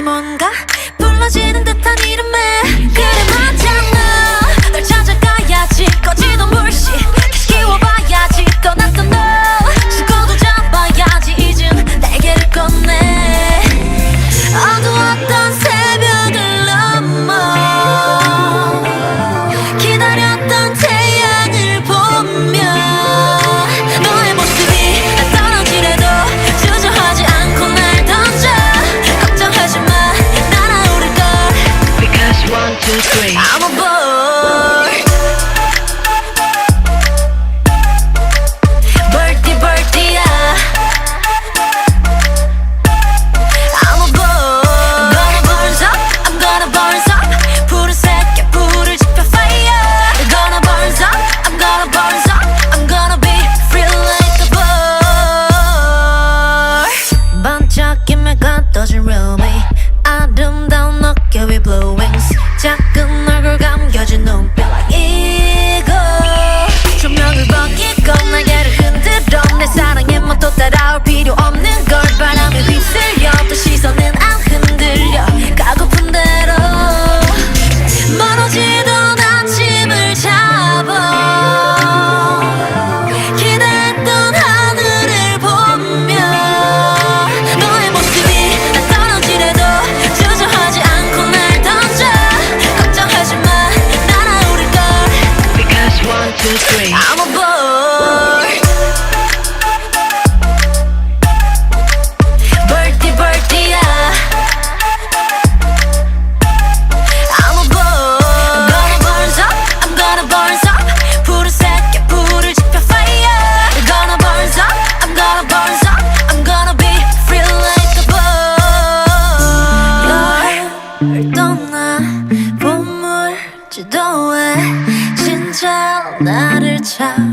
뭔가 불러지는 듯한 이름에 그래 맞잖아 널 찾아가야지 꺼지던 불씨 다시 키워봐야지 떠났던 너 수고도 잡아야지 이젠 날개를 꺼내 어두웠던 새벽을 넘어 기다렸던 태양을 보며 너의 모습이 날 떨어지래도 주저하지 않고 날 던져 걱정하지 마 날아오를 걸 Because 1, 2, 3 I'm a boy Birthday birthday야 I'm a boy I'm gonna burn up I'm gonna burn up 푸른색의 불을 지펴 fire I'm gonna burn up I'm gonna burn up I'm gonna be free like a bird 반짝임에가 떠진 rummy 아름다운 어깨 위 blue wings 작은 얼굴 감겨진 눈빛 like eagle 조명을 벗기고 날개를 흔들어 내 사랑에 뭣도 따라올 필요 없는 걸 바람에 휩쓸려 또 시선은 안 흔들려 가고픈 대로 멀어지던 아침을 잡아 기대했던 하늘을 보며 너의 모습이 날 떨어지래도 주저하지 않고 날 던져 걱정하지 마 날아오를 걸 Because 1, 2, 3 I'm a boy Birthday birthday야 I'm a boy I'm gonna burn up I'm gonna burn up 푸른색의 불을 지펴 fire I'm gonna burn up I'm gonna burn up I'm gonna be free like a bird 널 떠나 보물 지도에 진짜 나를 찾아